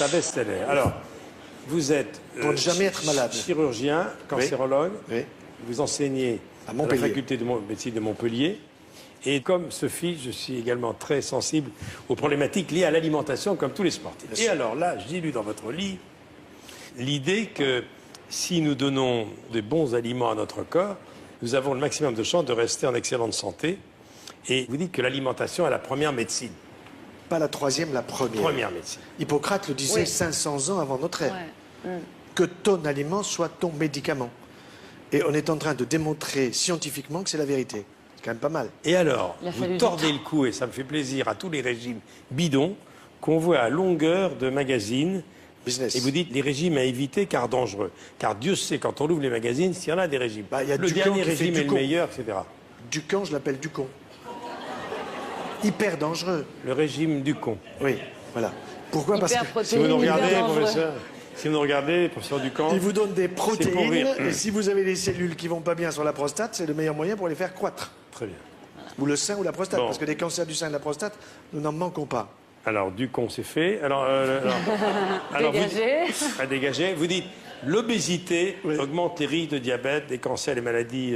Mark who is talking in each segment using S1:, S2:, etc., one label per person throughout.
S1: C'est un best-seller. Alors, vous êtes
S2: Pour ne jamais être malade.
S1: chirurgien, cancérologue.
S2: Oui.
S1: Vous enseignez
S2: À
S1: à la
S2: Montpellier.
S1: faculté de médecine de Montpellier. Et comme Sophie, je suis également très sensible aux problématiques liées à l'alimentation, comme tous les sportifs. Et alors là, j'ai lu dans votre livre l'idée que si nous donnons de bons aliments à notre corps, nous avons le maximum de chances de rester en excellente santé. Et vous dites que l'alimentation est la première médecine.
S2: Pas la troisième, la première.
S1: Première médecine.
S2: Hippocrate le disait
S3: Oui.
S2: 500 ans avant notre ère.
S3: Ouais.
S2: Que ton aliment soit ton médicament. Et on est en train de démontrer scientifiquement que c'est la vérité. C'est quand même pas mal.
S1: Et alors,
S3: Il a
S1: vous
S3: fallu du
S1: tordez
S3: temps.
S1: le cou, et ça me fait plaisir, à tous les régimes bidons qu'on voit à longueur de magazines.
S2: Business.
S1: Et vous dites les régimes à éviter car dangereux. Car Dieu sait, quand on ouvre les magazines, s'il y en a des régimes.
S2: Bah, il y a
S1: le
S2: Ducamp
S1: dernier
S2: qui fait
S1: régime est le
S2: Ducon.
S1: meilleur, etc.
S2: Ducamp, je l'appelle Ducon. Hyper dangereux.
S1: Le régime du con.
S2: Oui, voilà. Pourquoi? Parce
S3: Hyper
S2: que
S1: Si vous
S3: protéine,
S1: nous regardez,
S3: hyper dangereux.
S1: professeur, si vous nous regardez, professeur Ducamp,
S2: il vous donne des
S1: C'est pour
S2: protéines.
S1: rire.
S2: Et si vous avez des cellules qui vont pas bien sur la prostate, c'est le meilleur moyen pour les faire croître.
S1: très bien.
S2: Ou le sein ou la prostate.
S1: Bon.
S2: Parce que des cancers du sein et de la prostate, nous n'en manquons pas.
S1: Alors, Ducamp, c'est fait. Alors, vous
S3: Dégagé.
S1: à dégager. Vous dites l'obésité
S2: Oui.
S1: augmente les risques de diabète, des cancers, les maladies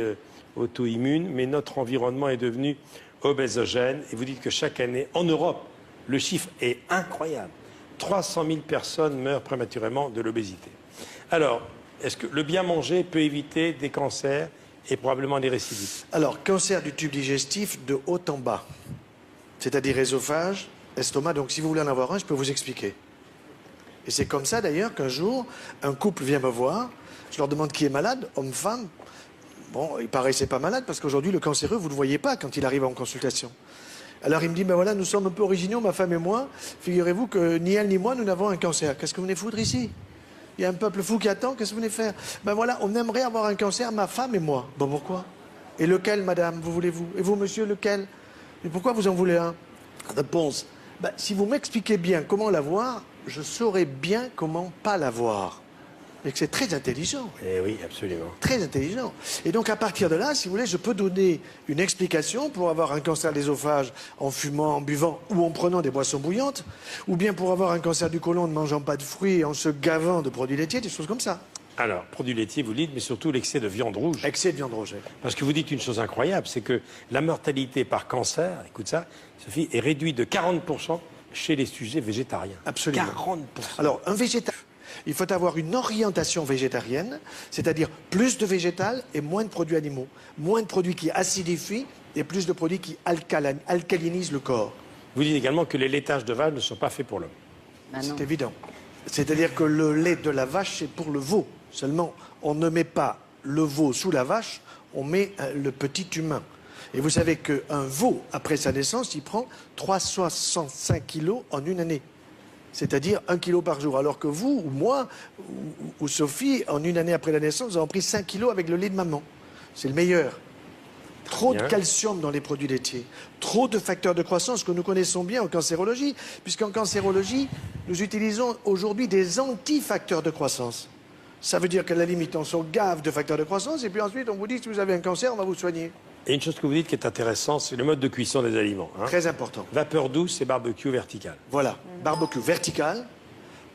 S1: auto-immunes, mais notre environnement est devenu obésogène. Et vous dites que chaque année, en Europe, le chiffre est incroyable. 300 000 personnes meurent prématurément de l'obésité. Alors, est-ce que le bien manger peut éviter des cancers et probablement des récidives?
S2: Alors, cancer du tube digestif de haut en bas. C'est-à-dire œsophage, estomac. Donc, si vous voulez en avoir un, je peux vous expliquer. Et c'est comme ça, d'ailleurs, qu'un jour, un couple vient me voir. Je leur demande qui est malade, homme, femme. Bon, il paraissait pas malade parce qu'aujourd'hui, le cancéreux, vous ne le voyez pas quand il arrive en consultation. Alors, il me dit, ben voilà, nous sommes un peu originaux, ma femme et moi. Figurez-vous que ni elle ni moi, nous n'avons un cancer. Qu'est-ce que vous venez foutre ici? Il y a un peuple fou qui attend, qu'est-ce que vous venez faire? Ben voilà, on aimerait avoir un cancer, ma femme et moi. Bon, pourquoi? Et lequel, madame, vous voulez-vous? Et vous, monsieur, lequel? Et pourquoi vous en voulez un? Réponse. Ben, si vous m'expliquez bien comment l'avoir, je saurai bien comment pas l'avoir. Et que c'est très intelligent.
S1: Eh oui, absolument.
S2: Très intelligent. Et donc, à partir de là, si vous voulez, je peux donner une explication pour avoir un cancer de l'ésophage en fumant, en buvant ou en prenant des boissons bouillantes, ou bien pour avoir un cancer du côlon en ne mangeant pas de fruits et en se gavant de produits laitiers, des choses comme ça.
S1: Alors, produits laitiers, vous dites, mais surtout l'excès de viande rouge.
S2: Excès de viande rouge.
S1: Parce que vous dites une chose incroyable, c'est que la mortalité par cancer, écoute ça, Sophie, est réduite de 40% chez les sujets végétariens.
S2: Absolument.
S1: 40%.
S2: Alors, un végétal, il faut avoir une orientation végétarienne, c'est-à-dire plus de végétal et moins de produits animaux. Moins de produits qui acidifient et plus de produits qui alcalinisent le corps.
S1: Vous dites également que les laitages de vache ne sont pas faits pour l'homme.
S3: Bah non.
S2: C'est évident. C'est-à-dire que le lait de la vache, c'est pour le veau. Seulement, on ne met pas le veau sous la vache, on met le petit humain. Et vous savez qu'un veau, après sa naissance, il prend 365 kilos en une année. C'est-à-dire 1 kilo par jour. Alors que vous, ou moi, ou Sophie, en une année après la naissance, nous avons pris 5 kilos avec le lait de maman. C'est le meilleur. Trop de
S1: Bien.
S2: calcium dans les produits laitiers. Trop de facteurs de croissance que nous connaissons bien en cancérologie. Puisqu'en cancérologie, nous utilisons aujourd'hui des anti-facteurs de croissance. Ça veut dire qu'à la limite, on se gave de facteurs de croissance et puis ensuite, on vous dit si vous avez un cancer, on va vous soigner.
S1: Et une chose que vous dites qui est intéressante, c'est le mode de cuisson des aliments. Hein.
S2: Très important.
S1: Vapeur douce et barbecue vertical.
S2: Voilà, barbecue vertical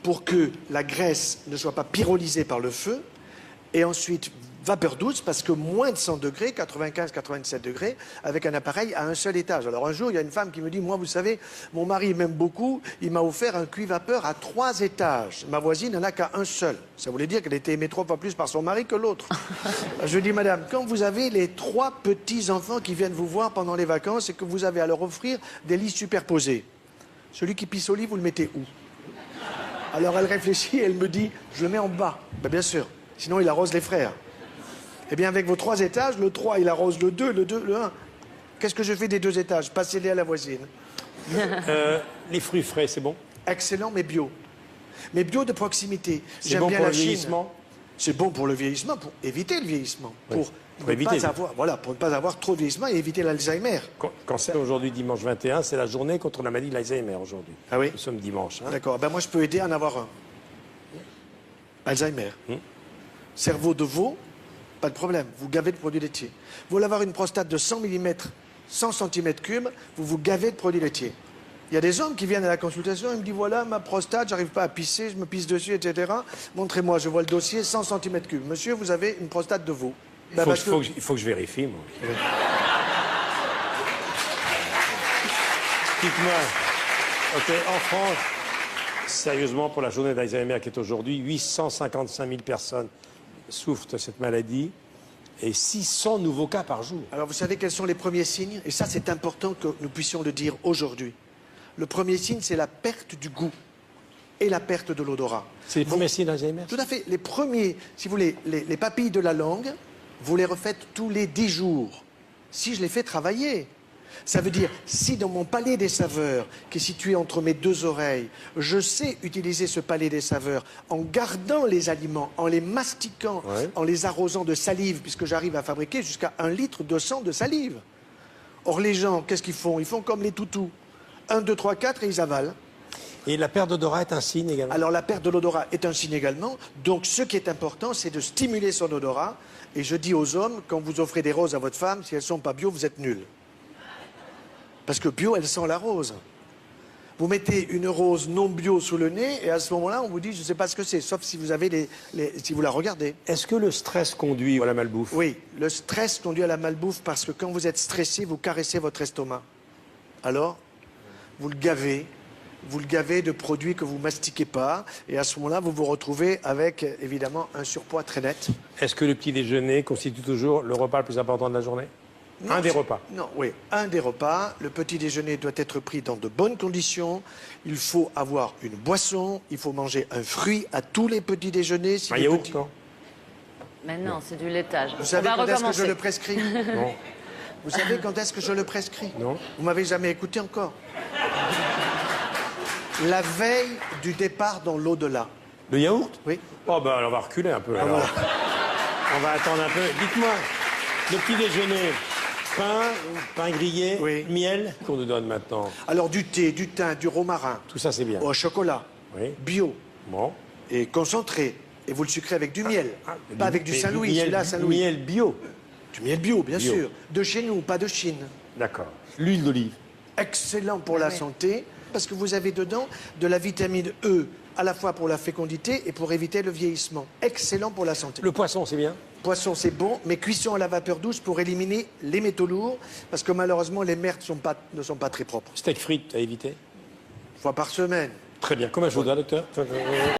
S2: pour que la graisse ne soit pas pyrolysée par le feu. Et ensuite, vapeur douce parce que moins de 100 degrés, 95-97 degrés, avec un appareil à un seul étage. Alors un jour, il y a une femme qui me dit, moi, vous savez, mon mari m'aime beaucoup, il m'a offert un cuit-vapeur à 3 étages. Ma voisine n'en a qu'à un seul. Ça voulait dire qu'elle était aimée 3 fois plus par son mari que l'autre. Je dis, madame, quand vous avez les 3 petits-enfants qui viennent vous voir pendant les vacances et que vous avez à leur offrir des lits superposés, celui qui pisse au lit, vous le mettez où? Alors elle réfléchit et elle me dit, je le mets en bas. Ben, bien sûr, sinon il arrose les frères. Eh bien, avec vos 3 étages, le 3, il arrose le 2, le 2, le 1. Qu'est-ce que je fais des 2 étages? Passez-les à la voisine.
S1: Les fruits frais, c'est bon?
S2: Excellent, mais bio. Mais bio de proximité.
S1: C'est
S2: J'aime
S1: bon
S2: bien
S1: pour
S2: la
S1: le
S2: Chine.
S1: vieillissement?
S2: C'est bon pour le vieillissement, pour éviter le vieillissement.
S1: Oui.
S2: Pour ne
S1: éviter.
S2: pas avoir, voilà, pour ne pas avoir trop de vieillissement et éviter l'Alzheimer.
S1: Cancer aujourd'hui, dimanche 21, c'est la journée contre la maladie de l'Alzheimer aujourd'hui.
S2: Ah oui?
S1: Nous sommes dimanche. Hein.
S2: D'accord. Ben moi, je peux aider à en avoir un. Alzheimer. Cerveau de veau, pas de problème. Vous gavez de produits laitiers. Vous voulez avoir une prostate de 100 mm, 100 cm3, vous vous gavez de produits laitiers. Il y a des hommes qui viennent à la consultation, ils me disent voilà, ma prostate, j'arrive pas à pisser, je me pisse dessus, etc. Montrez-moi, je vois le dossier, 100 cm3. Monsieur, vous avez une prostate de veau.
S1: Il faut que je vérifie, moi. Dites-moi, ok, en France, sérieusement, pour la journée d'Alzheimer qui est aujourd'hui, 855 000 personnes souffrent de cette maladie et 600 nouveaux cas par jour.
S2: Alors vous savez quels sont les premiers signes? Et ça, c'est important que nous puissions le dire aujourd'hui. Le premier signe, c'est la perte du goût et la perte de l'odorat.
S1: C'est les premiers signes d'Alzheimer?
S2: Tout à fait. Les premiers, si vous voulez, les papilles de la langue, vous les refaites tous les 10 jours. Si je les fais travailler. Ça veut dire, si dans mon palais des saveurs, qui est situé entre mes deux oreilles, je sais utiliser ce palais des saveurs en gardant les aliments, en les mastiquant, en les arrosant de salive, puisque j'arrive à fabriquer jusqu'à 1 litre de sang de salive. Or, les gens, qu'est-ce qu'ils font? Ils font comme les toutous. 1, 2, 3, 4 et ils avalent.
S1: Et la perte d'odorat est un signe également?
S2: Alors la perte de l'odorat est un signe également. Donc ce qui est important, c'est de stimuler son odorat. Et je dis aux hommes, quand vous offrez des roses à votre femme, si elles ne sont pas bio, vous êtes nuls. Parce que bio, elles sentent la rose. Vous mettez une rose non bio sous le nez et à ce moment-là, on vous dit, je ne sais pas ce que c'est, sauf si vous avez si vous la regardez.
S1: Est-ce que le stress conduit à la malbouffe?
S2: Oui, le stress conduit à la malbouffe parce que quand vous êtes stressé, vous caressez votre estomac. Alors, vous le gavez de produits que vous mastiquez pas, et à ce moment-là, vous vous retrouvez avec, évidemment, un surpoids très net.
S1: Est-ce que le petit déjeuner constitue toujours le repas le plus important de la journée?
S2: Non,
S1: un des repas?
S2: Non, oui, un des repas. Le petit déjeuner doit être pris dans de bonnes conditions. Il faut avoir une boisson, il faut manger un fruit à tous les petits déjeuners. Si
S1: un yaourt, non?
S3: Mais non, c'est du laitage.
S2: Vous savez quand est-ce que je le prescris?
S1: Non.
S2: Vous savez quand est-ce que je le prescris?
S1: Non.
S2: Vous m'avez jamais écouté encore. La veille du départ dans l'au-delà.
S1: Le yaourt?
S2: Oui.
S1: Oh ben, on va reculer un peu. Alors. On va attendre un peu. Dites-moi, le petit déjeuner, pain grillé, miel, qu'on nous donne maintenant?
S2: Alors du thé, du thym, du romarin.
S1: Tout ça, c'est bien.
S2: Au chocolat.
S1: Oui.
S2: Bio.
S1: Bon.
S2: Et concentré. Et vous le sucrez avec du miel. Pas avec du Saint-Louis, celui-là, Saint-Louis.
S1: Du miel bio.
S2: Du miel bio, bien sûr. De chez nous, pas de Chine.
S1: D'accord. L'huile d'olive.
S2: Excellent pour la santé, parce que vous avez dedans de la vitamine E, à la fois pour la fécondité et pour éviter le vieillissement. Excellent pour la santé.
S1: Le poisson, c'est bien?
S2: Poisson, c'est bon, mais cuisson à la vapeur douce pour éliminer les métaux lourds, parce que malheureusement, les mers ne sont pas très propres.
S1: Steak frites à éviter?
S2: 1 fois par semaine.
S1: Très bien. Comment je vous dois, docteur?